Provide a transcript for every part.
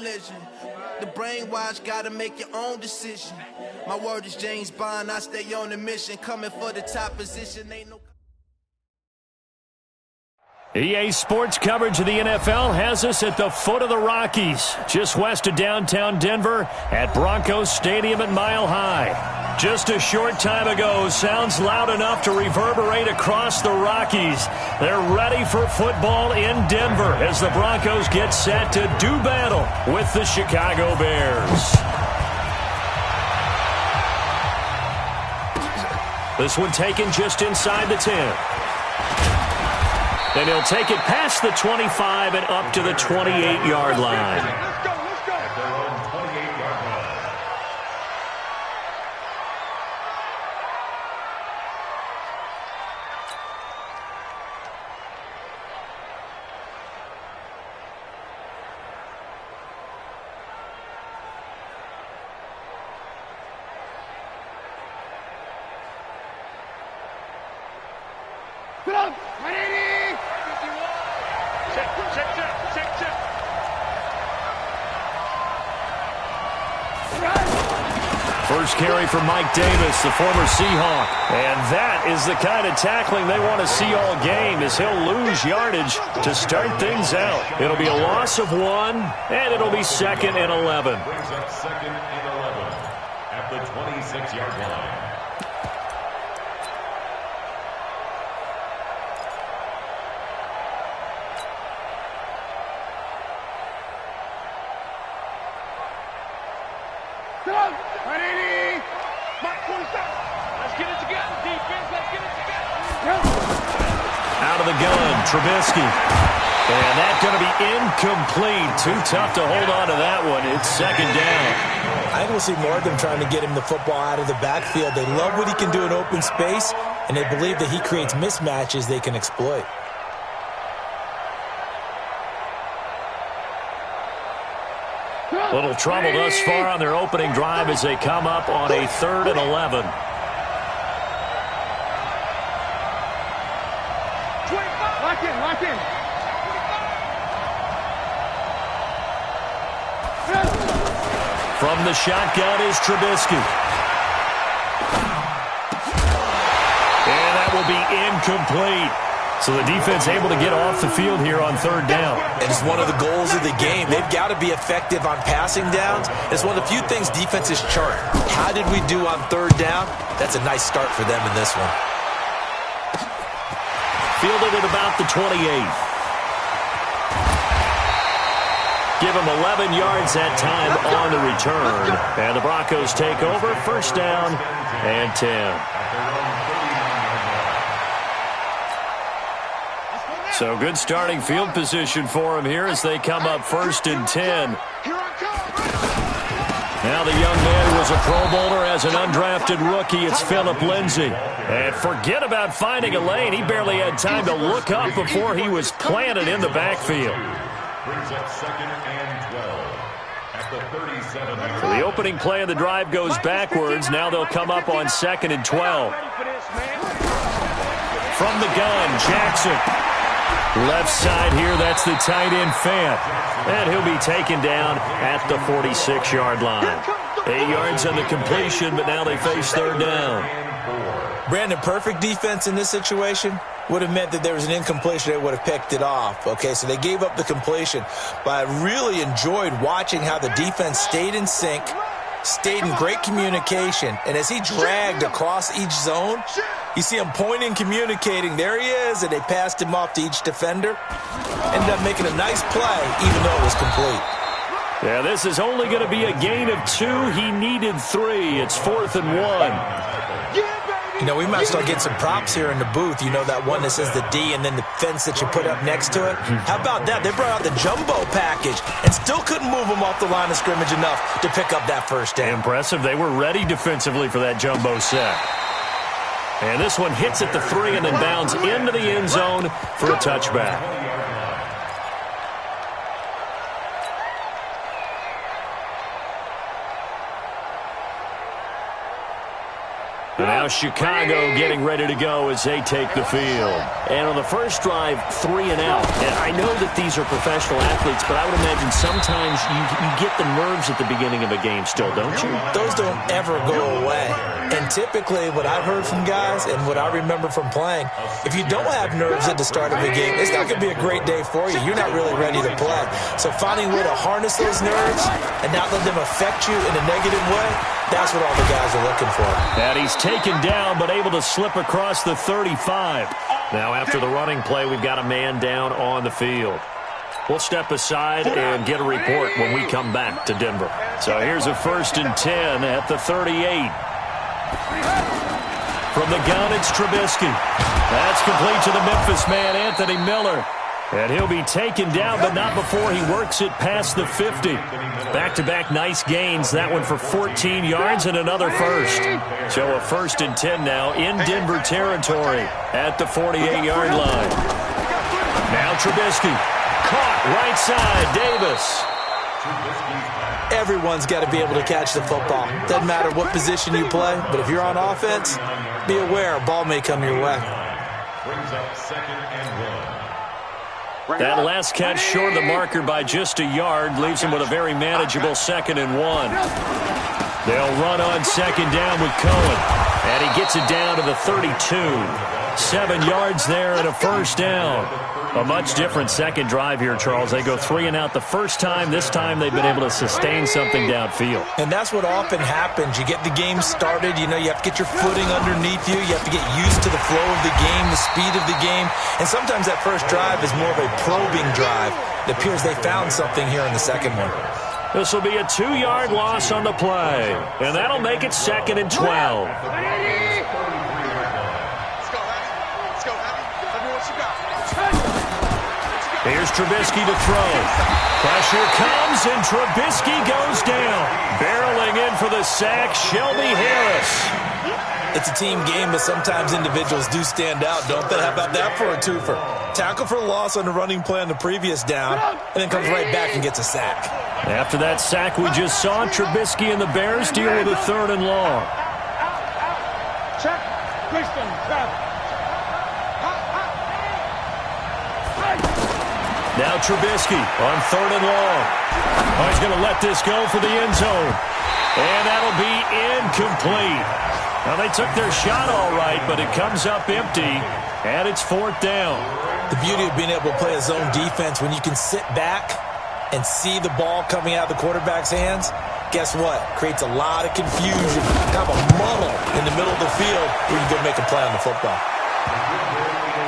collision. The brainwash, gotta make your own decision. My word is James Bond, I stay on the mission. Coming for the top position, ain't no... EA Sports coverage of the NFL has us at the foot of the Rockies, just west of downtown Denver at Broncos Stadium at Mile High. Just a short time ago, sounds loud enough to reverberate across the Rockies. They're ready for football in Denver as the Broncos get set to do battle with the Chicago Bears. This one taken just inside the 10. And he'll take it past the 25 and up to the 28-yard line. Let's go. At their own 28-yard line. Get up! 180! Check. First carry for Mike Davis, the former Seahawk. And that is the kind of tackling they want to see all game, as he'll lose yardage to start things out. It'll be a loss of 1, and it'll be 2nd and 11. Brings up 2nd and 11 at the 26-yard line. Out of the gun, Trubisky. And that's going to be incomplete. Too tough to hold on to that one. It's 2nd down. I think we'll see more of them trying to get him the football out of the backfield. They love what he can do in open space, and they believe that he creates mismatches they can exploit. Little trouble thus far on their opening drive as they come up on a 3rd and 11. Lock in. From the shotgun is Trubisky. And that will be incomplete. So the defense able to get off the field here on 3rd down. And it's one of the goals of the game. They've got to be effective on passing downs. It's one of the few things defenses chart. How did we do on 3rd down? That's a nice start for them in this one. Fielded at about the 28. Give him 11 yards that time on the return. And the Broncos take over, 1st down and 10. So good starting field position for him here as they come up 1st and 10. Now the young man who was a Pro Bowler as an undrafted rookie. It's Phillip Lindsay. And forget about finding a lane. He barely had time to look up before he was planted in the backfield. Brings up 2nd and 12 at the 37. So the opening play of the drive goes backwards. Now they'll come up on 2nd and 12. From the gun, Jackson. Left side here, that's the tight end Fant. And he'll be taken down at the 46-yard line. 8 yards on the completion, but now they face 3rd down. Brandon, perfect defense in this situation would have meant that there was an incompletion. They would have picked it off. Okay, so they gave up the completion. But I really enjoyed watching how the defense stayed in sync, stayed in great communication, and as he dragged across each zone, you see him pointing, communicating. There he is, and they passed him off to each defender. Ended up making a nice play, even though it was complete. Yeah, this is only going to be a gain of 2. He needed 3. It's 4th and 1. You know, we might start getting some props here in the booth. You know, that one that says the D and then the fence that you put up next to it? How about that? They brought out the jumbo package and still couldn't move them off the line of scrimmage enough to pick up that 1st down. Impressive. They were ready defensively for that jumbo set. And this one hits at the 3 and then bounds into the end zone for a touchback. And now Chicago getting ready to go as they take the field. And on the first drive, 3 and out. And I know that these are professional athletes, but I would imagine sometimes you get the nerves at the beginning of a game still, don't you? Those don't ever go away. And typically what I've heard from guys and what I remember from playing, if you don't have nerves at the start of a game, it's not going to be a great day for you. You're not really ready to play. So finding a way to harness those nerves and not let them affect you in a negative way, that's what all the guys are looking for. And he's taken down but able to slip across the 35. Now after the running play, we've got a man down on the field. We'll step aside and get a report when we come back to Denver. So here's a 1st and 10 at the 38. From the gun, it's Trubisky. That's complete to the Memphis man, Anthony Miller. And he'll be taken down, but not before he works it past the 50. Back-to-back nice gains. That one for 14 yards and another first. So a 1st and 10 now in Denver territory at the 48-yard line. Now Trubisky. Caught right side, Davis. Everyone's got to be able to catch the football. Doesn't matter what position you play, but if you're on offense, be aware a ball may come your way. Brings up 2nd and 1. That last catch short of the marker by just a yard leaves him with a very manageable 2nd and 1. They'll run on 2nd down with Cohen. And he gets it down to the 32. 7 yards there and a 1st down. A much different second drive here, Charles. They go 3 and out the first time. This time they've been able to sustain something downfield. And that's what often happens. You get the game started. You know, you have to get your footing underneath you. You have to get used to the flow of the game, the speed of the game. And sometimes that first drive is more of a probing drive. It appears they found something here in the second one. This will be a 2-yard loss on the play. And that'll make it 2nd and 12. Here's Trubisky to throw. Pressure comes, and Trubisky goes down. Barreling in for the sack, Shelby Harris. It's a team game, but sometimes individuals do stand out, don't they? How about that for a twofer? Tackle for loss on the running play on the previous down, and then comes right back and gets a sack. After that sack we just saw, Trubisky and the Bears deal with a 3rd and long. Check. Christian, trap. Now Trubisky on 3rd and long. Oh, he's going to let this go for the end zone. And that'll be incomplete. Now, they took their shot all right, but it comes up empty, and it's 4th down. The beauty of being able to play a zone defense, when you can sit back and see the ball coming out of the quarterback's hands, guess what? Creates a lot of confusion, kind of a muddle in the middle of the field where you go make a play on the football.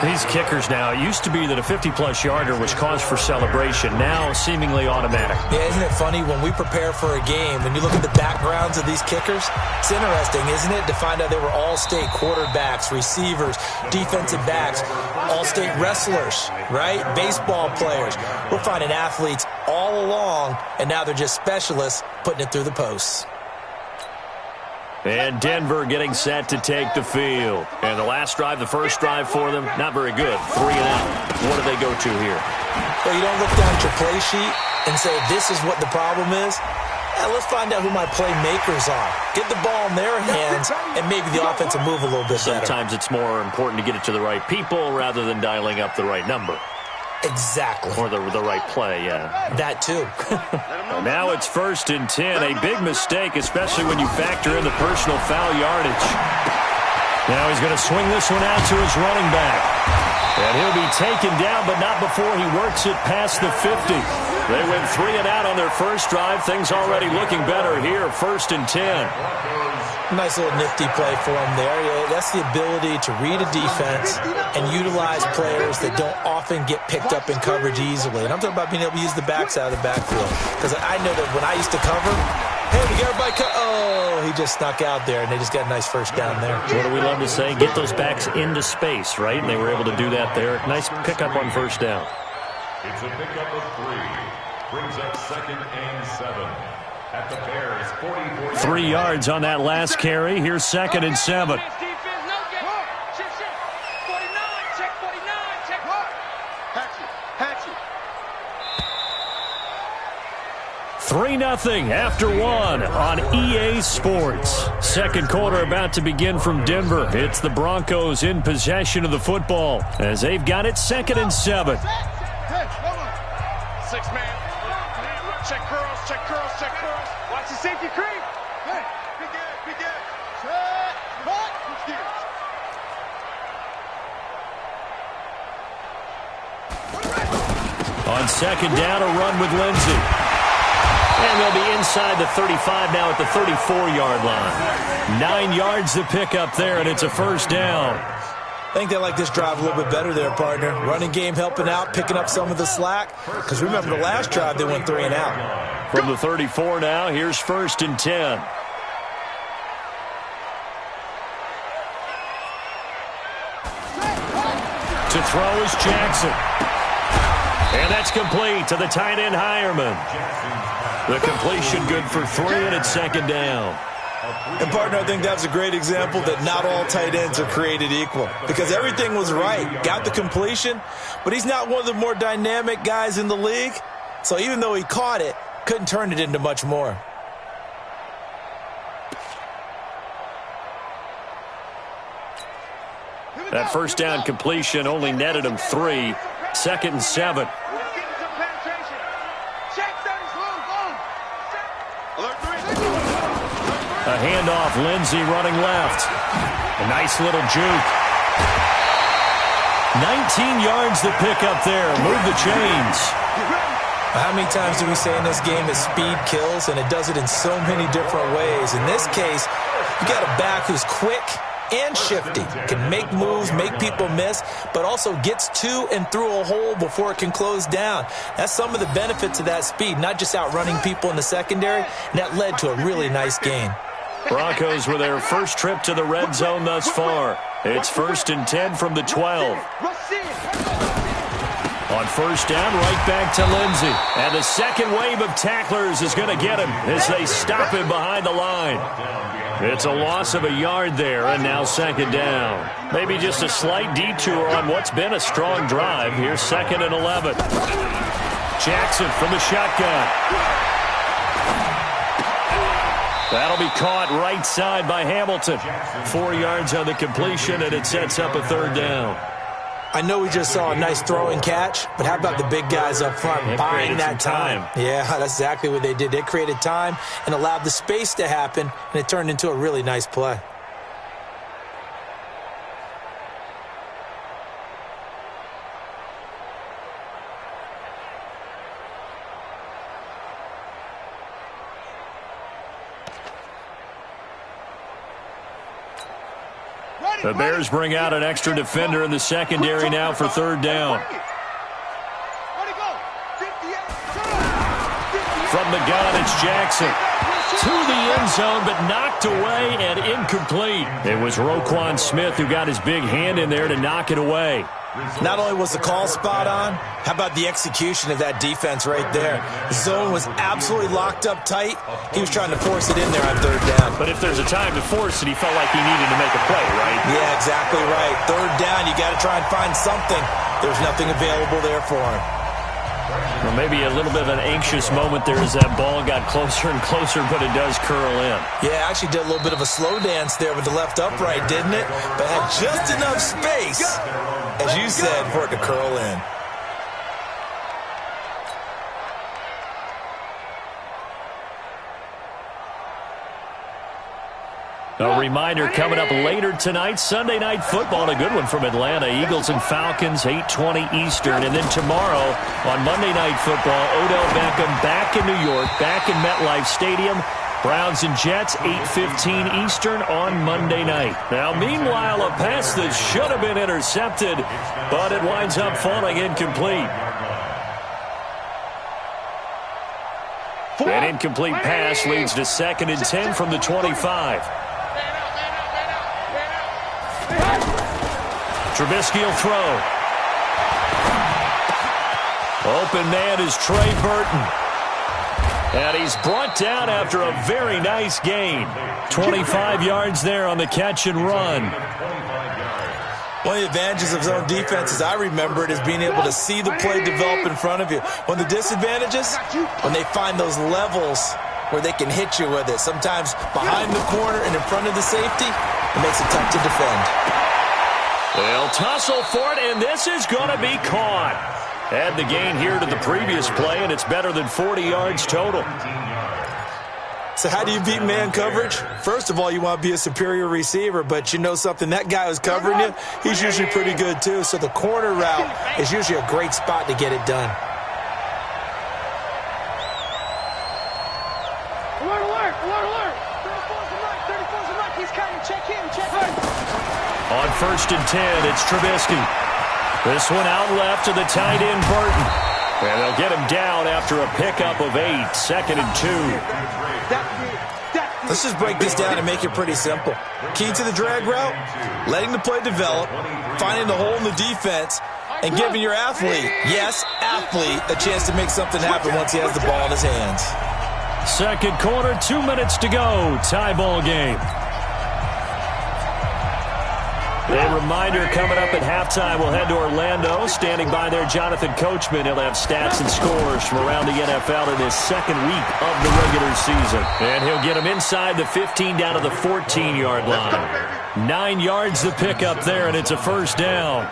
These kickers now, it used to be that a 50-plus yarder was cause for celebration. Now, seemingly automatic. Yeah, isn't it funny? When we prepare for a game, when you look at the backgrounds of these kickers, it's interesting, isn't it, to find out they were all-state quarterbacks, receivers, defensive backs, all-state wrestlers, right? Baseball players. We're finding athletes all along, and now they're just specialists putting it through the posts. And Denver getting set to take the field. And the last drive, the first drive for them, not very good. 3 and out. What do they go to here? Well, you don't look down at your play sheet and say, this is what the problem is. Yeah, let's find out who my playmakers are. Get the ball in their hands, and maybe the offense will move a little bit better. Sometimes it's more important to get it to the right people rather than dialing up the right number. Exactly. Or the right play, yeah. That too. Now it's 1st and 10. A big mistake, especially when you factor in the personal foul yardage. Now he's going to swing this one out to his running back. And he'll be taken down, but not before he works it past the 50. They went 3 and out on their first drive. Things already looking better here. 1st and 10. Nice little nifty play for him there. Yeah, that's the ability to read a defense and utilize players that don't often get picked up in coverage easily. And I'm talking about being able to use the backside of the backfield. Because I know that when I used to cover, hey, we got everybody oh, he just snuck out there, and they just got a nice first down there. What do we love to say? Get those backs into space, right? And they were able to do that there. Nice pickup on first down. It's a pickup of 3. Brings up 2nd and 7. At the Bears, 44. 3 yards on that last carry. Here's 2nd and 7. 3-0 after one on EA Sports. Second quarter about to begin from Denver. It's the Broncos in possession of the football as they've got it 2nd and 7. 6 man. Check curls, check curls, check curls. Watch the safety creep. Hey, begin. Set, cut, switch gears. On 2nd down, a run with Lindsey. And they'll be inside the 35 now at the 34-yard line. 9 yards to pick up there, and it's a 1st down. I think they like this drive a little bit better there, partner. Running game helping out, picking up some of the slack. Because remember, the last drive, they went 3 and out. From the 34 now, here's 1st and 10. To throw is Jackson. And that's complete to the tight end, Hireman. The completion good for 3, and it's 2nd down. And, partner, I think that's a great example that not all tight ends are created equal. Because everything was right. Got the completion, but he's not one of the more dynamic guys in the league. So even though he caught it, couldn't turn it into much more. That 1st down completion only netted him 3. 2nd and 7. A handoff, Lindsey running left. A nice little juke. 19 yards to pick up there. Move the chains. How many times do we say in this game that speed kills, and it does it in so many different ways? In this case, you got a back who's quick and shifty, can make moves, make people miss, but also gets to and through a hole before it can close down. That's some of the benefits of that speed, not just outrunning people in the secondary, and that led to a really nice gain. Broncos with their first trip to the red zone thus far. It's 1st and 10 from the 12. On 1st down, right back to Lindsey. And the second wave of tacklers is going to get him as they stop him behind the line. It's a loss of a yard there, and now 2nd down. Maybe just a slight detour on what's been a strong drive. Here's 2nd and 11. Jackson from the shotgun. That'll be caught right side by Hamilton. 4 yards on the completion, and it sets up a 3rd down. I know we just saw a nice throwing catch, but how about the big guys up front buying that time? Yeah, that's exactly what they did. They created time and allowed the space to happen, and it turned into a really nice play. The Bears bring out an extra defender in the secondary now for 3rd down. From the gun, it's Jackson. To the end zone, but knocked away and incomplete. It was Roquan Smith who got his big hand in there to knock it away. Not only was the call spot on, how about the execution of that defense right there? The zone was absolutely locked up tight. He was trying to force it in there on 3rd down. But if there's a time to force it, he felt like he needed to make a play, right? Yeah, exactly right. 3rd down, you got to try and find something. There's nothing available there for him. Well, maybe a little bit of an anxious moment there as that ball got closer and closer, but it does curl in. Yeah, actually did a little bit of a slow dance there with the left upright, didn't it? But had just enough space, as you said, for it to curl in. A reminder coming up later tonight, Sunday Night Football, a good one from Atlanta. Eagles and Falcons, 8:20 Eastern. And then tomorrow on Monday Night Football, Odell Beckham back in New York, back in MetLife Stadium. Browns and Jets, 8:15 Eastern on Monday night. Now, meanwhile, a pass that should have been intercepted, but it winds up falling incomplete. An incomplete pass leads to 2nd and 10 from the 25. Trubisky will throw. Open man is Trey Burton. And he's brought down after a very nice gain. 25 yards there on the catch and run. One of the advantages of zone defense, as I remember it, is being able to see the play develop in front of you. One of the disadvantages, when they find those levels where they can hit you with it. Sometimes behind the corner and in front of the safety, it makes it tough to defend. They'll tussle for it, and this is going to be caught. Add the gain here to the previous play, and it's better than 40 yards total. So how do you beat man coverage? First of all, you want to be a superior receiver, but you know something, that guy who's covering you, he's usually pretty good too. So the corner route is usually a great spot to get it done. Alert, alert, alert, alert. 34's a right. He's coming. Check in, check in. On 1st and 10, it's Trubisky. This one out left to the tight end, Burton. And they'll get him down after a pickup of 8, 2nd and 2. Let's just break this down and make it pretty simple. Key to the drag route, letting the play develop, finding the hole in the defense, and giving your athlete, yes, athlete, a chance to make something happen once he has the ball in his hands. Second quarter, 2 minutes to go. Tie ball game. A reminder coming up at halftime, we'll head to Orlando. Standing by there, Jonathan Coachman. He'll have stats and scores from around the NFL in his second week of the regular season. And he'll get them inside the 15 down to the 14-yard line. 9 yards to pick up there, and it's a first down.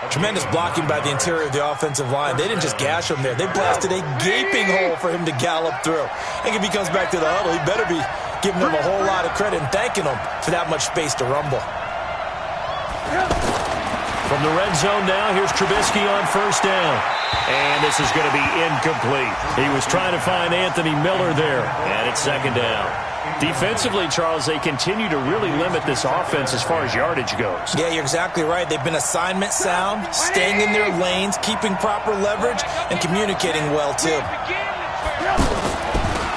Tremendous blocking by the interior of the offensive line. They didn't just gash him there. They blasted a gaping hole for him to gallop through. I think if he comes back to the huddle, he better be giving them a whole lot of credit and thanking them for that much space to rumble. From the red zone now, here's Trubisky on first down. And this is going to be incomplete. He was trying to find Anthony Miller there, and it's second down. Defensively, Charles, they continue to really limit this offense as far as yardage goes. Yeah, you're exactly right. They've been assignment sound, staying in their lanes, keeping proper leverage, and communicating well, too.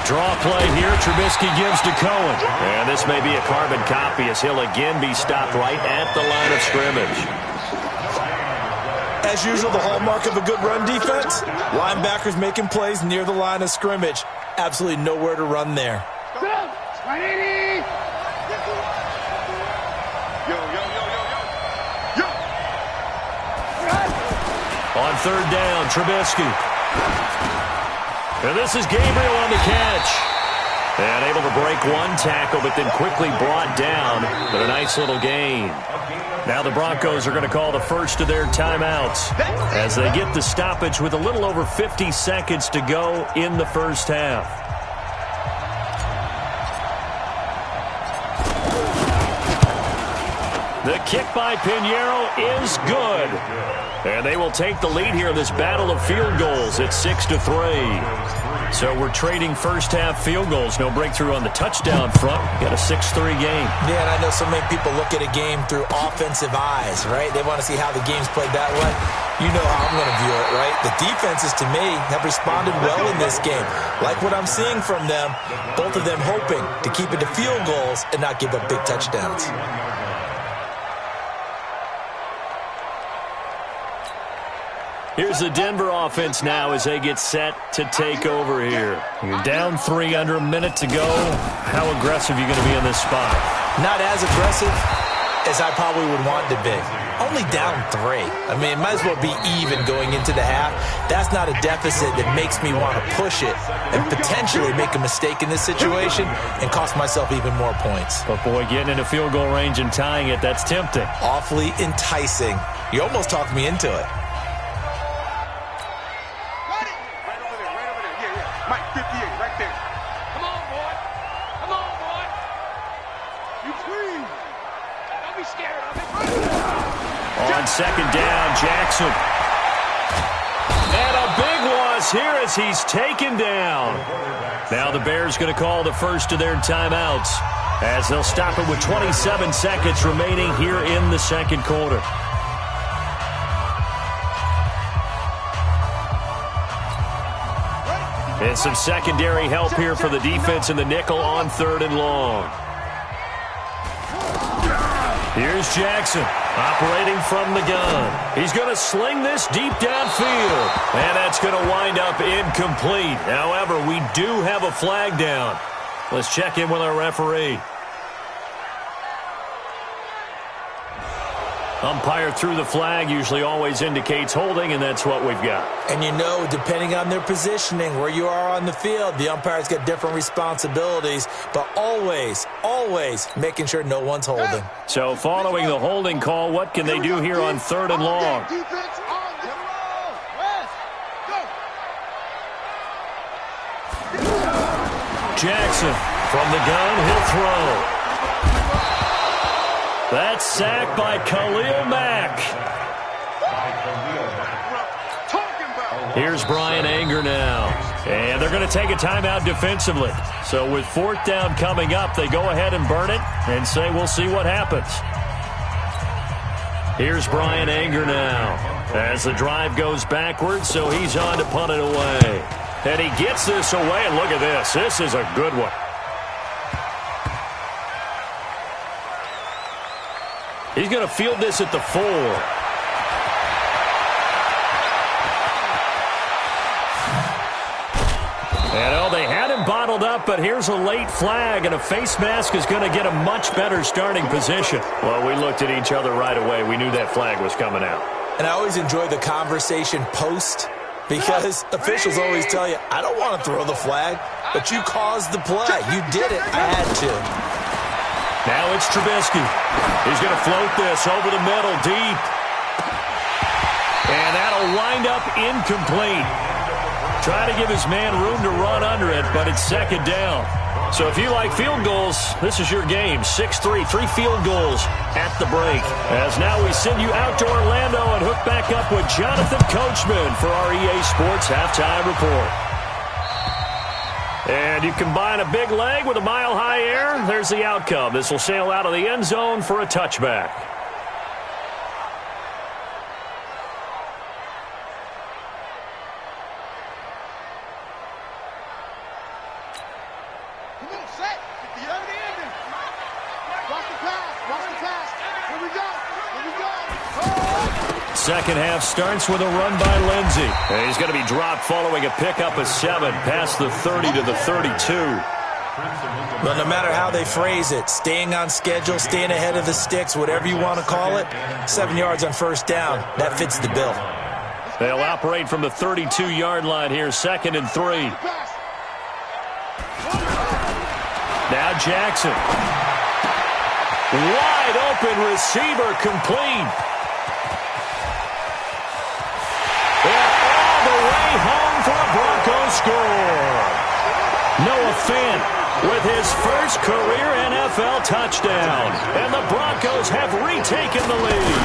Draw play here. Trubisky gives to Cohen. And this may be a carbon copy as he'll again be stopped right at the line of scrimmage. As usual, the hallmark of a good run defense, linebackers making plays near the line of scrimmage. Absolutely nowhere to run there. On third down, Trubisky. And this is Gabriel on the catch. And able to break one tackle, but then quickly brought down. But a nice little gain. Now the Broncos are going to call the first of their timeouts as they get the stoppage with a little over 50 seconds to go in the first half. The kick by Pinheiro is good. And they will take the lead here in this battle of field goals at 6-3. So we're trading first-half field goals. No breakthrough on the touchdown front. Got a 6-3 game. Yeah, and I know so many people look at a game through offensive eyes, right? They want to see how the game's played that way. You know how I'm going to view it, right? The defenses, to me, have responded well in this game. Like what I'm seeing from them, both of them hoping to keep it to field goals and not give up big touchdowns. Here's the Denver offense now as they get set to take over here. You're down 3 under a minute to go. How aggressive are you going to be in this spot? Not as aggressive as I probably would want to be. Only down 3. I mean, it might as well be even going into the half. That's not a deficit that makes me want to push it and potentially make a mistake in this situation and cost myself even more points. But, boy, getting into field goal range and tying it, that's tempting. Awfully enticing. You almost talked me into it. On second down, Jackson. And a big loss here as he's taken down. Now the Bears going to call the first of their timeouts as they'll stop it with 27 seconds remaining here in the second quarter. And some secondary help here for the defense in the nickel on third and long. Here's Jackson, operating from the gun. He's going to sling this deep downfield, and that's going to wind up incomplete. However, we do have a flag down. Let's check in with our referee. Umpire threw the flag, usually always indicates holding, and that's what we've got. And you know, depending on their positioning, where you are on the field, the umpire's got different responsibilities, but always, always making sure no one's holding. So following the holding call, what can they do here on 3rd and long? Jackson from the gun, he'll throw. That's sacked by Khalil Mack. Here's Brian Anger now. And they're going to take a timeout defensively. So with 4th down coming up, they go ahead and burn it and say we'll see what happens. Here's Brian Anger now as the drive goes backwards, so he's on to punt it away. And he gets this away, and look at this. This is a good one. He's going to field this at the 4. And they had him bottled up, but here's a late flag, and a face mask is going to get a much better starting position. Well, we looked at each other right away. We knew that flag was coming out. And I always enjoy the conversation post, because officials always tell you, I don't want to throw the flag, but you caused the play. You did it. I had to. Now it's Trubisky. He's going to float this over the middle, deep. And that'll wind up incomplete. Try to give his man room to run under it, but it's 2nd down. So if you like field goals, this is your game. 6-3, 3 field goals at the break. As now we send you out to Orlando and hook back up with Jonathan Coachman for our EA Sports Halftime Report. And you combine a big leg with a mile-high air, there's the outcome. This will sail out of the end zone for a touchback. Second half starts with a run by Lindsey. And he's going to be dropped following a pickup of 7 past the 30 to the 32. Well, no matter how they phrase it, staying on schedule, staying ahead of the sticks, whatever you want to call it, 7 yards on 1st down, that fits the bill. They'll operate from the 32-yard line here, 2nd and 3. Now Jackson. Wide open receiver, complete. Home for a Broncos score. Noah Fant with his first career NFL touchdown. And the Broncos have retaken the lead.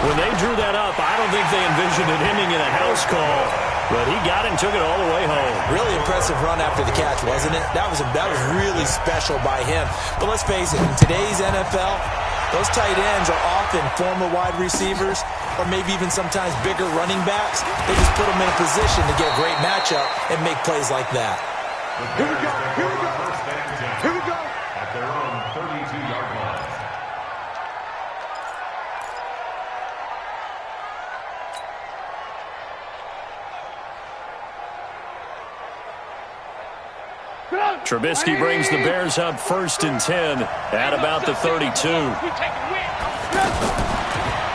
When they drew that up, I don't think they envisioned it ending in a house call. But he got it and took it all the way home. Really impressive run after the catch, wasn't it? That was really special by him. But let's face it, in today's NFL, those tight ends are often former wide receivers or maybe even sometimes bigger running backs. They just put them in a position to get a great matchup and make plays like that. Here we go. Here we go. Here we go. At their own 32-yard line. Trubisky brings the Bears up 1st and 10 at about the 32.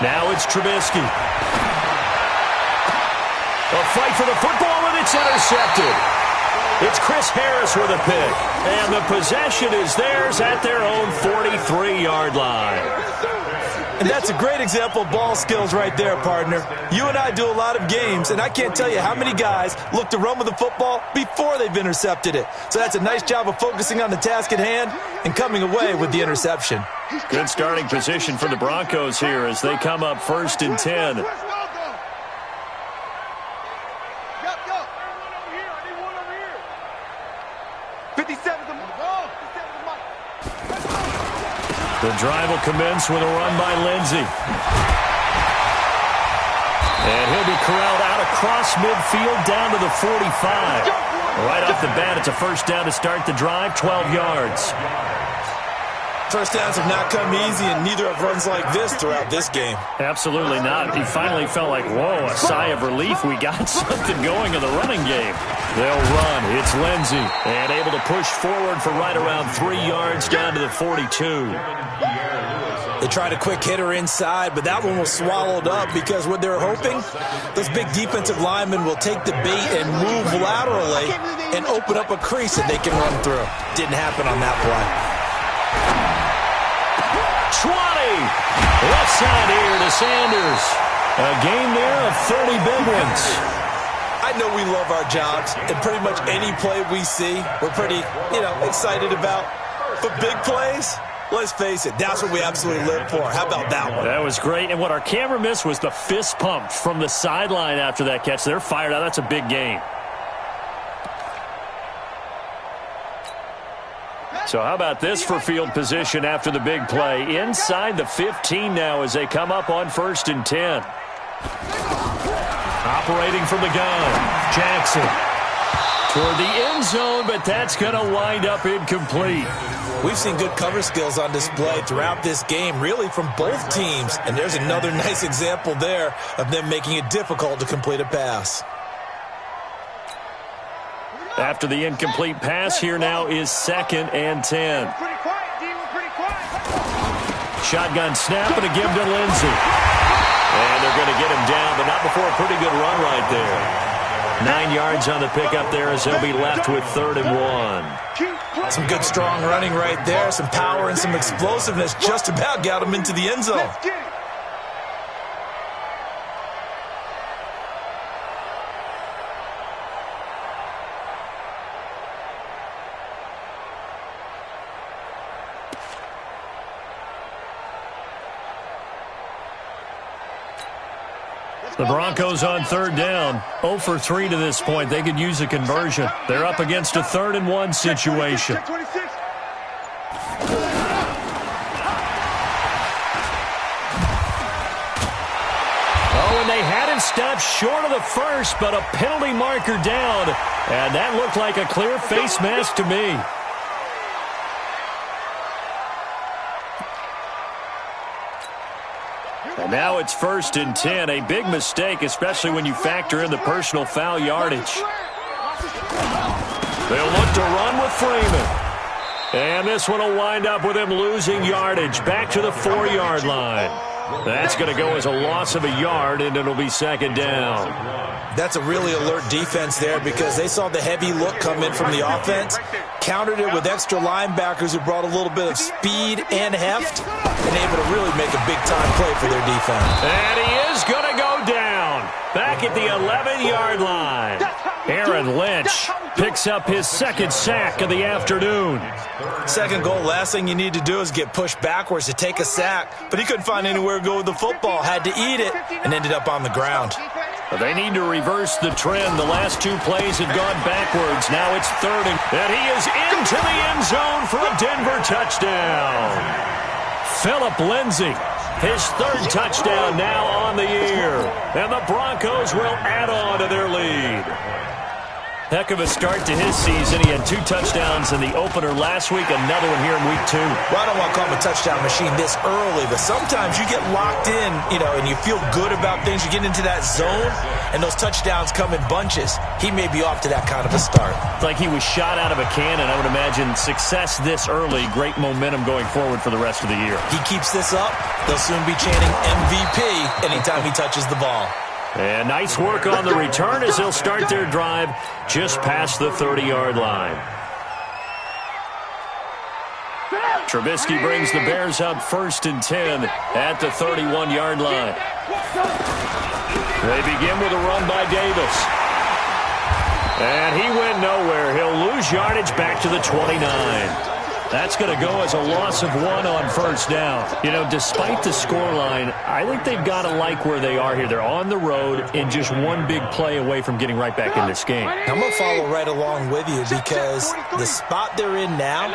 Now it's Trubisky. A fight for the football, and it's intercepted. It's Chris Harris with a pick. And the possession is theirs at their own 43-yard line. And that's a great example of ball skills right there, partner. You and I do a lot of games, and I can't tell you how many guys look to run with the football before they've intercepted it. So that's a nice job of focusing on the task at hand and coming away with the interception. Good starting position for the Broncos here as they come up 1st and 10. The drive will commence with a run by Lindsey. And he'll be corralled out across midfield down to the 45. Right off the bat, it's a 1st down to start the drive, 12 yards. First downs have not come easy, and neither have runs like this throughout this game. Absolutely not. He finally felt like, whoa, a sigh of relief. We got something going in the running game. They'll run. It's Lindsey. And able to push forward for right around 3 yards down to the 42. They tried a quick hitter inside, but that one was swallowed up because what they're hoping, those big defensive linemen will take the bait and move laterally and open up a crease that they can run through. Didn't happen on that play. 20. Left side here to Sanders. A game there of 30 big ones. I know we love our jobs, and pretty much any play we see, we're pretty, excited about. But big plays, let's face it, that's what we absolutely live for. How about that one? That was great. And what our camera missed was the fist pump from the sideline after that catch. They're fired out. That's a big game. So how about this for field position after the big play? Inside the 15 now as they come up on 1st and 10. Operating from the gun, Jackson. Toward the end zone, but that's going to wind up incomplete. We've seen good cover skills on display throughout this game, really from both teams. And there's another nice example there of them making it difficult to complete a pass. After the incomplete pass, here now is 2nd and 10. Shotgun snap and a give to Lindsey. And they're going to get him down, but not before a pretty good run right there. 9 yards on the pickup there as they'll be left with 3rd and 1. Some good strong running right there, some power and some explosiveness just about got him into the end zone. The Broncos on 3rd down. 0 for 3 to this point. They could use a conversion. They're up against a 3rd and 1 situation. Oh, and they had it stopped short of the first, but a penalty marker down. And that looked like a clear face mask to me. And now it's 1st and 10. A big mistake, especially when you factor in the personal foul yardage. They'll look to run with Freeman. And this one will wind up with him losing yardage back to the 4-yard line. That's going to go as a loss of a yard, and it'll be 2nd down. That's a really alert defense there because they saw the heavy look come in from the offense, countered it with extra linebackers who brought a little bit of speed and heft, and able to really make a big-time play for their defense. And he is going to go down back at the 11-yard line. Aaron Lynch picks up his 2nd sack of the afternoon. Second goal, last thing you need to do is get pushed backwards to take a sack, but he couldn't find anywhere to go with the football, had to eat it, and ended up on the ground. They need to reverse the trend. The last 2 plays had gone backwards. Now it's 3rd, and he is into the end zone for a Denver touchdown. Phillip Lindsey, his 3rd touchdown now on the year, and the Broncos will add on to their lead. Heck of a start to his season. He had 2 touchdowns in the opener last week, another one here in week 2. Well, I don't want to call him a touchdown machine this early, but sometimes you get locked in, and you feel good about things. You get into that zone, and those touchdowns come in bunches. He may be off to that kind of a start. It's like he was shot out of a cannon. I would imagine success this early, great momentum going forward for the rest of the year. He keeps this up, they'll soon be chanting MVP anytime he touches the ball. And nice work on the return as they'll start their drive just past the 30-yard line. Trubisky brings the Bears up 1st and 10 at the 31-yard line. They begin with a run by Davis. And he went nowhere. He'll lose yardage back to the 29. That's going to go as a loss of 1 on 1st down. Despite the scoreline, I think they've got to like where they are here. They're on the road and just 1 big play away from getting right back in this game. I'm going to follow right along with you because the spot they're in now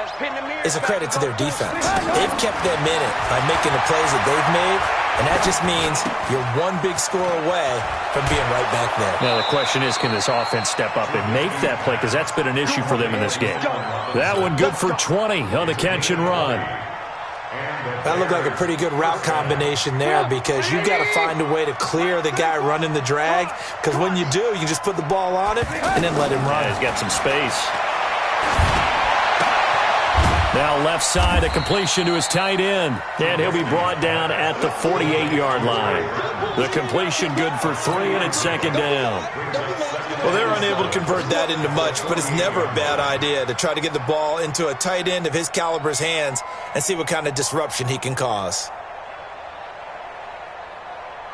is a credit to their defense. They've kept them in it by making the plays that they've made, and that just means you're 1 big score away from being right back there. Now, the question is, can this offense step up and make that play? Because that's been an issue for them in this game. That one good for 20 on the catch and run. That looked like a pretty good route combination there because you've got to find a way to clear the guy running the drag, because when you do, you just put the ball on it and then let him run. Yeah, he's got some space. Now left side, a completion to his tight end, and he'll be brought down at the 48-yard line. The completion good for 3, and it's second down. Well, they're unable to convert that into much, but it's never a bad idea to try to get the ball into a tight end of his caliber's hands and see what kind of disruption he can cause.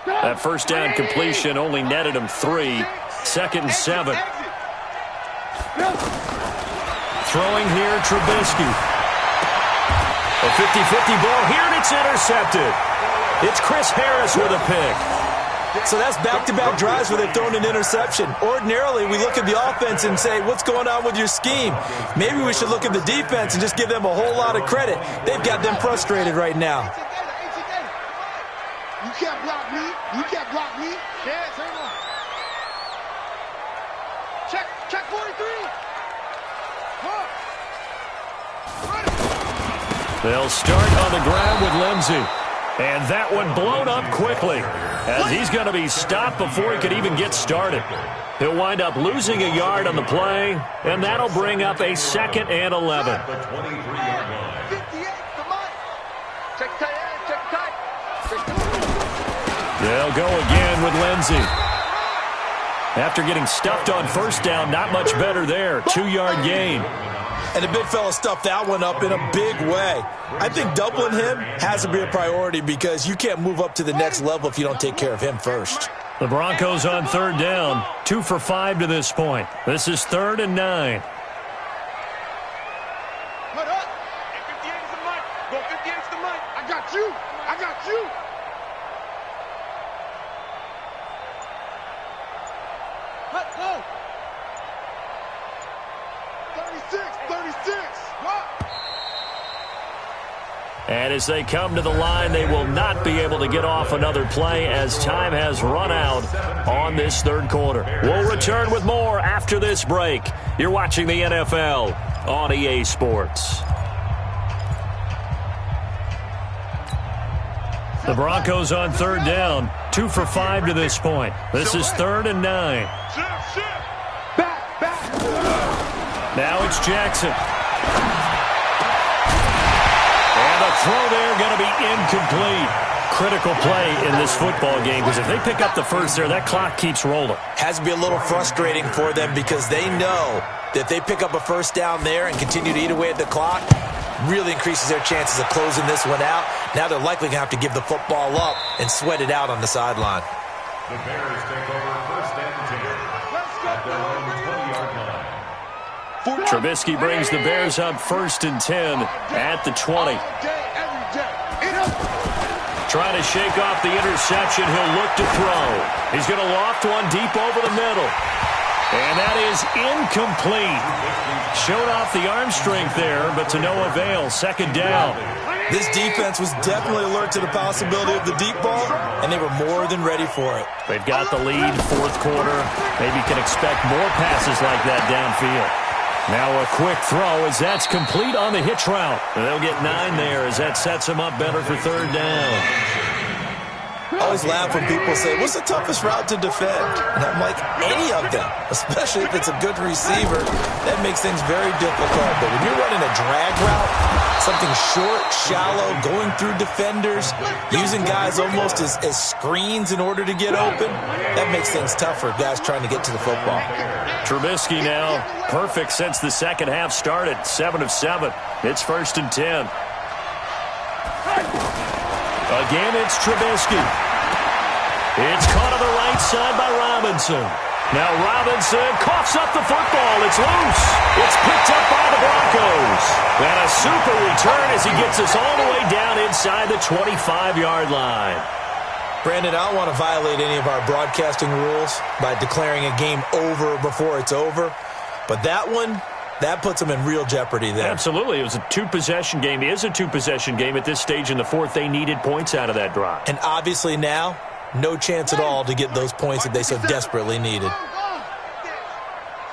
That first down completion only netted him 3. Second and 7. Throwing here, Trubisky. A 50-50 ball here, and it's intercepted. It's Chris Harris with a pick. So that's back-to-back drives where they've thrown an interception. Ordinarily, we look at the offense and say, what's going on with your scheme? Maybe we should look at the defense and just give them a whole lot of credit. They've got them frustrated right now. You can't block me. You can't block me. Yeah, hang on. Check 43. They'll start on the ground with Lindsey. And that one blown up quickly, as he's going to be stopped before he could even get started. He'll wind up losing a yard on the play, and that'll bring up a 2nd and 11. They'll go again with Lindsey. After getting stuffed on first down, not much better there. 2-yard gain. And the big fella stuffed that one up in a big way. I think doubling him has to be a priority because you can't move up to the next level if you don't take care of him first. The Broncos on third down, 2 for 5 to this point. This is 3rd and 9. Hold up. 58 is the mic. Go 58 is the mic. I got you. I got you. Let's go. 36. And as they come to the line, they will not be able to get off another play as time has run out on this third quarter. We'll return with more after this break. You're watching the NFL on EA Sports. The Broncos on third down, 2 for 5 to this point. This is 3rd and 9. Now it's Jackson. And a throw there going to be incomplete. Critical play in this football game because if they pick up the first there, that clock keeps rolling. Has to be a little frustrating for them because they know that if they pick up a first down there and continue to eat away at the clock, really increases their chances of closing this one out. Now they're likely going to have to give the football up and sweat it out on the sideline. The Bears take over 1st and 10 at their own 20-yard line. Trubisky brings the Bears up 1st and 10 at the 20. Trying to shake off the interception. He'll look to throw. He's going to loft one deep over the middle. And that is incomplete. Showed off the arm strength there, but to no avail. 2nd down. This defense was definitely alert to the possibility of the deep ball, and they were more than ready for it. They've got the lead, 4th quarter. Maybe can expect more passes like that downfield. Now a quick throw as that's complete on the hitch route. And they'll get 9 there as that sets them up better for 3rd down. I always laugh when people say, what's the toughest route to defend? And I'm like, any of them, especially if it's a good receiver. That makes things very difficult. But when you're running a drag route, something short, shallow, going through defenders, using guys almost as screens in order to get open, that makes things tough for guys trying to get to the football. Trubisky now perfect since the second half started. 7 of 7. It's 1st and 10. Again, it's Trubisky. It's caught on the right side by Robinson. Now Robinson coughs up the football. It's loose. It's picked up by the Broncos. And a super return as he gets us all the way down inside the 25-yard line. Brandon, I don't want to violate any of our broadcasting rules by declaring a game over before it's over. But that one, that puts them in real jeopardy there. Absolutely. It was a 2-possession game. It is a 2-possession game at this stage in the 4th. They needed points out of that drive. And obviously now, no chance at all to get those points that they so desperately needed.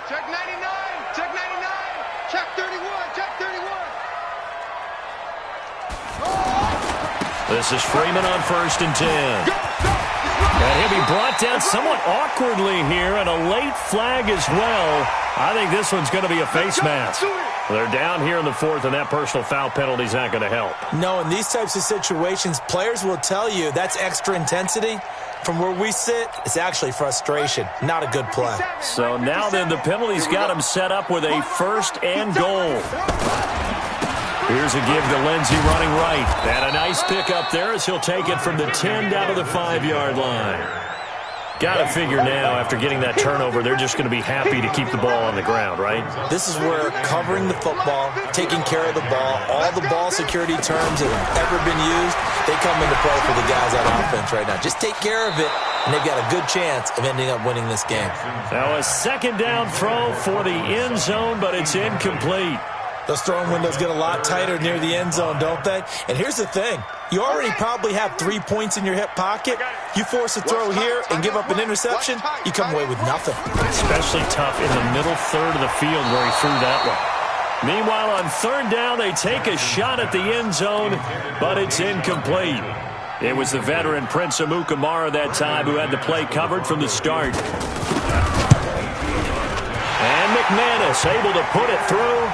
Check 99. Check 99. Check 31. Check 31. This is Freeman on 1st and 10. And he'll be brought down somewhat awkwardly here, and a late flag as well. I think this one's going to be a face mask. They're down here in the 4th, and that personal foul penalty is not going to help. No, in these types of situations, players will tell you that's extra intensity. From where we sit, it's actually frustration. Not a good play. So now then, the penalty's got him set up with a 1st and goal. Here's a give to Lindsey running right. And a nice pick up there as he'll take it from the 10 down to the 5-yard line. Got to figure now, after getting that turnover, they're just going to be happy to keep the ball on the ground, right? This is where covering the football, taking care of the ball, all the ball security terms that have ever been used, they come into play for the guys on offense right now. Just take care of it, and they've got a good chance of ending up winning this game. Now a 2nd down throw for the end zone, but it's incomplete. Those throwing windows get a lot tighter near the end zone, don't they? And here's the thing. You already probably have 3 points in your hip pocket. You force a throw here and give up an interception, you come away with nothing. Especially tough in the middle third of the field where he threw that one. Meanwhile, on 3rd down, they take a shot at the end zone, but it's incomplete. It was the veteran Prince Amukamara that time who had the play covered from the start. And McManus able to put it through.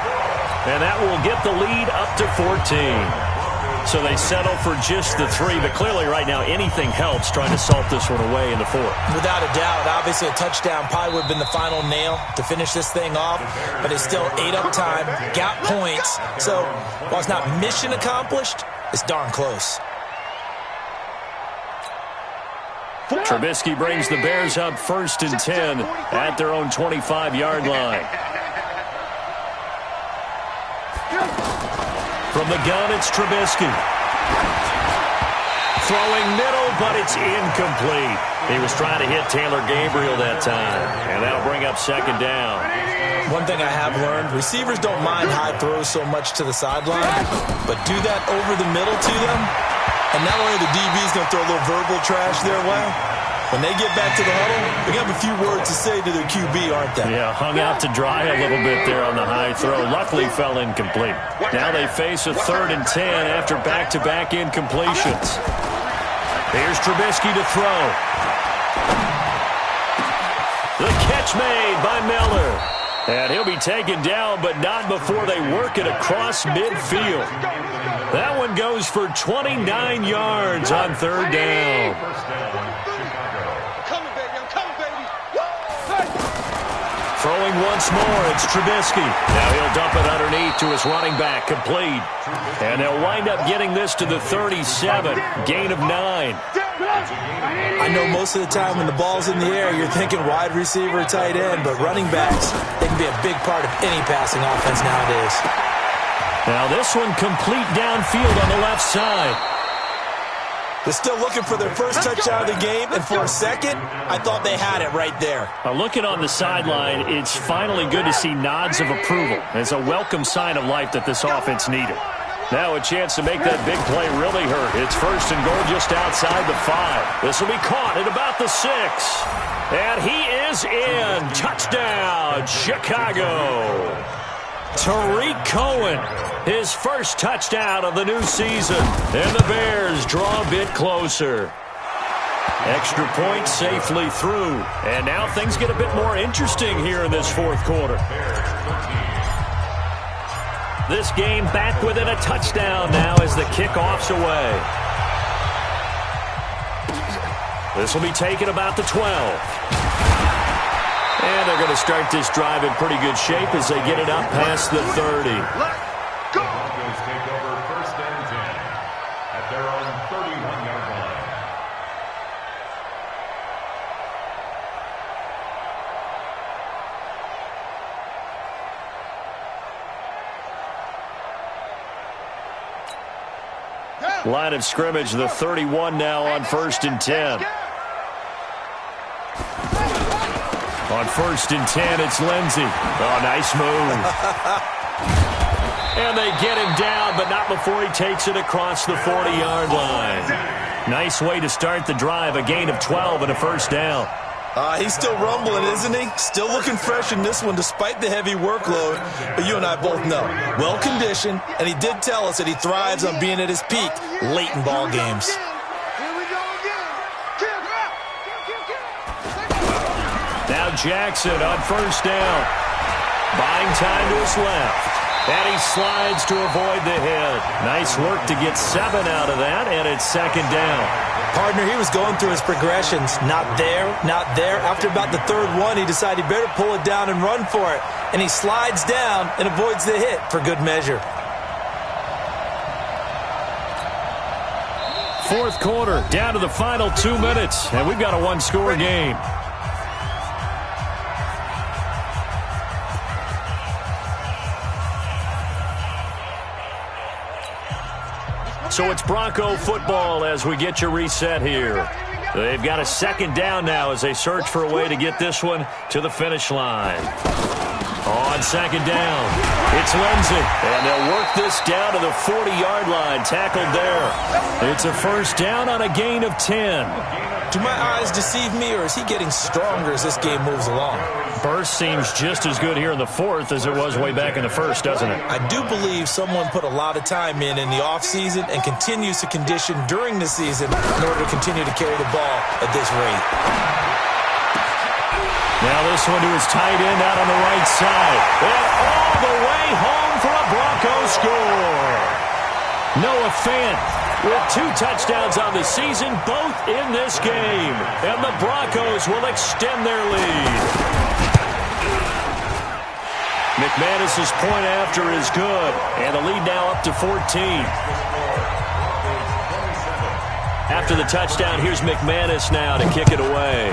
And that will get the lead up to 14. So they settle for just the 3. But clearly right now anything helps trying to salt this one away in the 4th. Without a doubt. Obviously a touchdown probably would have been the final nail to finish this thing off. But it's still ate up time. Got points. So while it's not mission accomplished, it's darn close. Trubisky brings the Bears up 1st and 10 at their own 25-yard line. From the gun, it's Trubisky. Throwing middle, but it's incomplete. He was trying to hit Taylor Gabriel that time, and that'll bring up 2nd down. One thing I have learned, receivers don't mind high throws so much to the sideline, but do that over the middle to them, and not only the DB's going to throw a little verbal trash their way, when they get back to the huddle, they have a few words to say to their QB, aren't they? Yeah, hung out to dry a little bit there on the high throw. Luckily fell incomplete. Now they face a 3rd and 10 after back-to-back incompletions. Here's Trubisky to throw. The catch made by Miller. And he'll be taken down, but not before they work it across midfield. That one goes for 29 yards on 3rd down. Throwing once more, it's Trubisky. Now he'll dump it underneath to his running back, complete. And they'll wind up getting this to the 37, gain of 9. I know most of the time when the ball's in the air, you're thinking wide receiver, tight end, but running backs, they can be a big part of any passing offense nowadays. Now this one complete downfield on the left side. They're still looking for their first touchdown of the game, and for a second, I thought they had it right there. Looking on the sideline, it's finally good to see nods of approval. It's a welcome sign of life that this offense needed. Now a chance to make that big play really hurt. It's 1st and goal just outside the 5. This will be caught at about the 6. And he is in. Touchdown, Chicago. Tariq Cohen, his first touchdown of the new season. And the Bears draw a bit closer. Extra point safely through. And now things get a bit more interesting here in this 4th quarter. This game back within a touchdown now as the kickoff's away. This will be taken about the 12. And they're going to start this drive in pretty good shape as they get it up past the 30. Broncos take over 1st and 10 at their own 31-yard line. Line of scrimmage, the 31 now on 1st and 10. On 1st and 10, it's Lindsey. Oh, nice move. And they get him down, but not before he takes it across the 40-yard line. Nice way to start the drive, a gain of 12 and a 1st down. He's still rumbling, isn't he? Still looking fresh in this one despite the heavy workload. But you and and I both know. Well-conditioned, and he did tell us that he thrives on being at his peak late in ball games. Now Jackson on first down. Buying time to his left. And he slides to avoid the hit. Nice work to get 7 out of that, and it's second down. Partner, he was going through his progressions. Not there, not there. After about the third one, he decided he better pull it down and run for it. And he slides down and avoids the hit for good measure. Fourth quarter, down to the final 2 minutes, and we've got a one-score game. So it's Bronco football as we get you reset here. They've got a second down now as they search for a way to get this one to the finish line. On second down, it's Lindsey. And they'll work this down to the 40-yard line, tackled there. It's a first down on a gain of 10. Do my eyes deceive me, or is he getting stronger as this game moves along? Burst seems just as good here in the fourth as it was way back in the first, doesn't it? I do believe someone put a lot of time in the offseason and continues to condition during the season in order to continue to carry the ball at this rate. Now this one to his tight end out on the right side. And all the way home for a Broncos score. Noah Fant with 2 touchdowns on the season, both in this game. And the Broncos will extend their lead. McManus's point after is good. And the lead now up to 14. After the touchdown, here's McManus now to kick it away.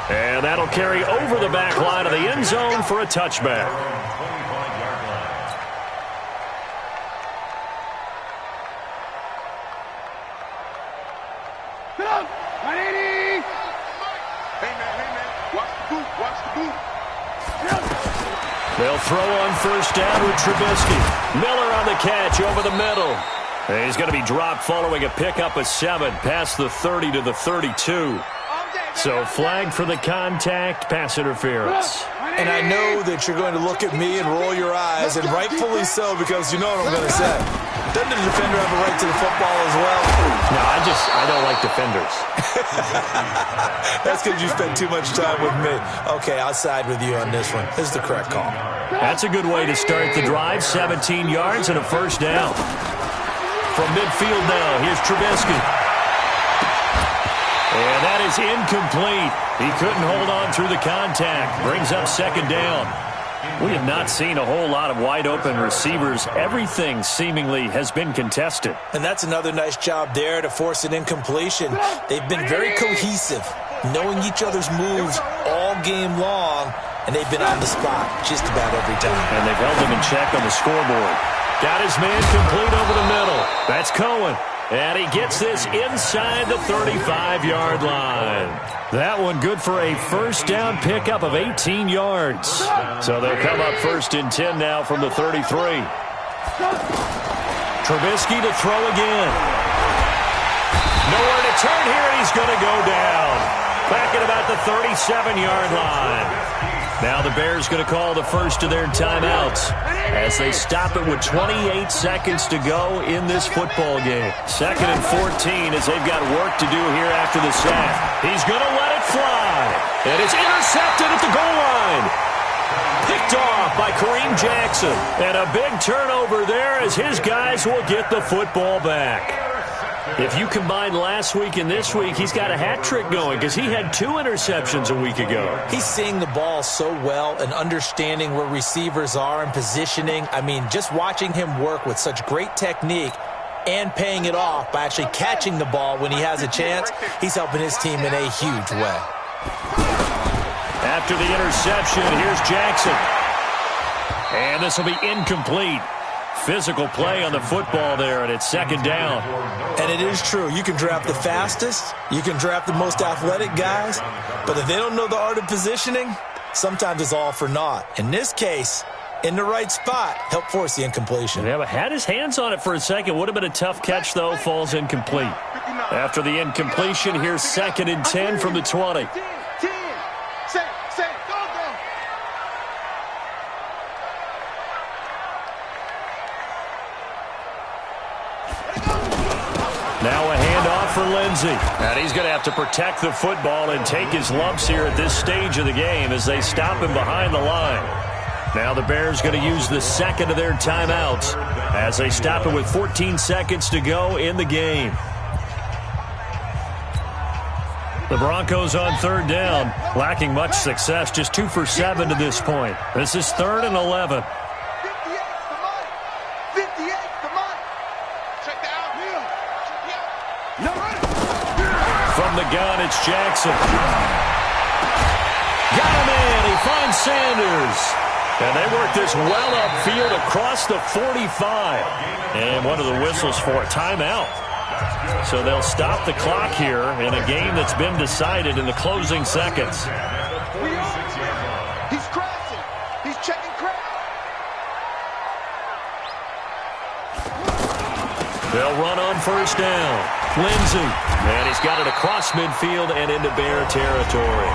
And that'll carry over the back line of the end zone for a touchback. They'll throw on first down with Trubisky. Miller on the catch over the middle. And he's going to be dropped following a pickup of 7 past the 30 to the 32. So flag for the contact, pass interference. And I know that you're going to look at me and roll your eyes, and rightfully so, because you know what I'm going to say. Doesn't the defender have a right to the football as well? No, I don't like defenders. That's because you spend too much time with me. Okay, I'll side with you on this one. This is the correct call. That's a good way to start the drive. 17 yards and a first down. From midfield now, here's Trubisky. And that is incomplete. He couldn't hold on through the contact. Brings up second down. We have not seen a whole lot of wide-open receivers. Everything seemingly has been contested. And that's another nice job there to force an incompletion. They've been very cohesive, knowing each other's moves all game long, and they've been on the spot just about every time. And they've held them in check on the scoreboard. Got his man complete over the middle. That's Cohen. And he gets this inside the 35-yard line. That one good for a first down pickup of 18 yards. So they'll come up first and 10 now from the 33. Trubisky to throw again. Nowhere to turn here, and he's going to go down. Back at about the 37-yard line. Now the Bears going to call the first of their timeouts as they stop it with 28 seconds to go in this football game. 2nd and 14 as they've got work to do here after the sack. He's going to let it fly. And it's intercepted at the goal line. Picked off by Kareem Jackson. And a big turnover there as his guys will get the football back. If you combine last week and this week, he's got a hat trick going because he had 2 interceptions a week ago. He's seeing the ball so well and understanding where receivers are and positioning. I mean, just watching him work with such great technique and paying it off by actually catching the ball when he has a chance, he's helping his team in a huge way. After the interception, here's Jackson. And this will be incomplete. Physical play on the football there, and it's second down. And it is true. You can draft the fastest. You can draft the most athletic guys. But if they don't know the art of positioning, sometimes it's all for naught. In this case, in the right spot, help force the incompletion. Yeah, but had his hands on it for a second. Would have been a tough catch, though. Falls incomplete. After the incompletion, here's 2nd and 10 from the 20. Now a handoff for Lindsey. And he's going to have to protect the football and take his lumps here at this stage of the game as they stop him behind the line. Now the Bears going to use the second of their timeouts as they stop it with 14 seconds to go in the game. The Broncos on third down, lacking much success, just 2 for 7 to this point. This is 3rd and 11. From the gun, it's Jackson. Got him in. He finds Sanders. And they work this well upfield across the 45. And one of the whistles for a timeout. So they'll stop the clock here in a game that's been decided in the closing seconds. He's crashing. He's checking crash. They'll run on first down. Lindsey. And he's got it across midfield and into Bear territory.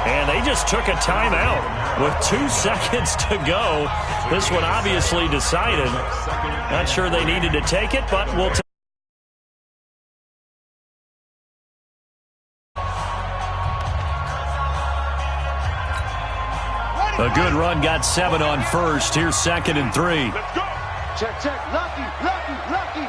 And they just took a timeout with 2 seconds to go. This one obviously decided. Not sure they needed to take it, but we'll take it. A good run, got 7 on first. Here's 2nd and 3. Let's go. Check, check. Lucky, lucky, lucky.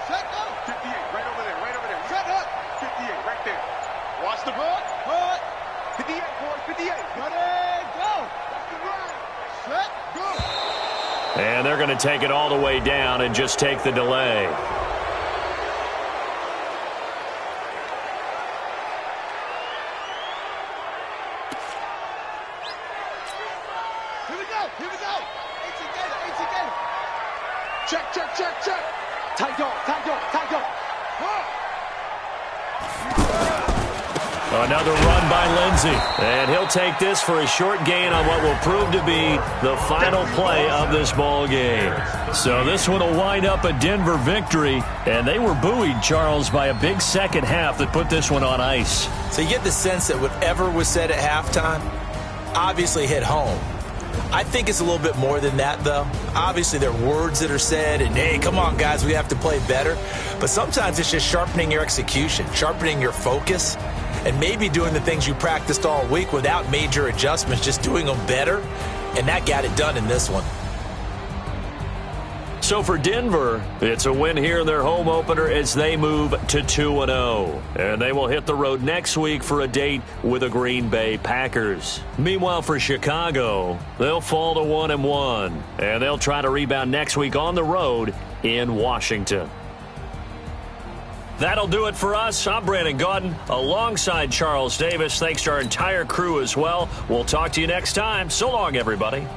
Set up. 58, right over there, right over there. Set up. 58, right there. Watch the hook. 58, boys, 58. Ready, go. That's the run. Set, go. And they're going to take it all the way down and just take the delay. Here we go, here we go. 18 gator. Check, check, check, check. Tight go, tight go, tight go. Another run by Lindsey. And he'll take this for a short gain on what will prove to be the final play of this ball game. So this one will wind up a Denver victory. And they were buoyed, Charles, by a big second half that put this one on ice. So you get the sense that whatever was said at halftime obviously hit home. I think it's a little bit more than that, though. Obviously, there are words that are said, and, hey, come on, guys, we have to play better. But sometimes it's just sharpening your execution, sharpening your focus, and maybe doing the things you practiced all week without major adjustments, just doing them better. And that got it done in this one. So for Denver, it's a win here in their home opener as they move to 2-0. And they will hit the road next week for a date with the Green Bay Packers. Meanwhile, for Chicago, they'll fall to 1-1. And they'll try to rebound next week on the road in Washington. That'll do it for us. I'm Brandon Gaudin alongside Charles Davis. Thanks to our entire crew as well. We'll talk to you next time. So long, everybody.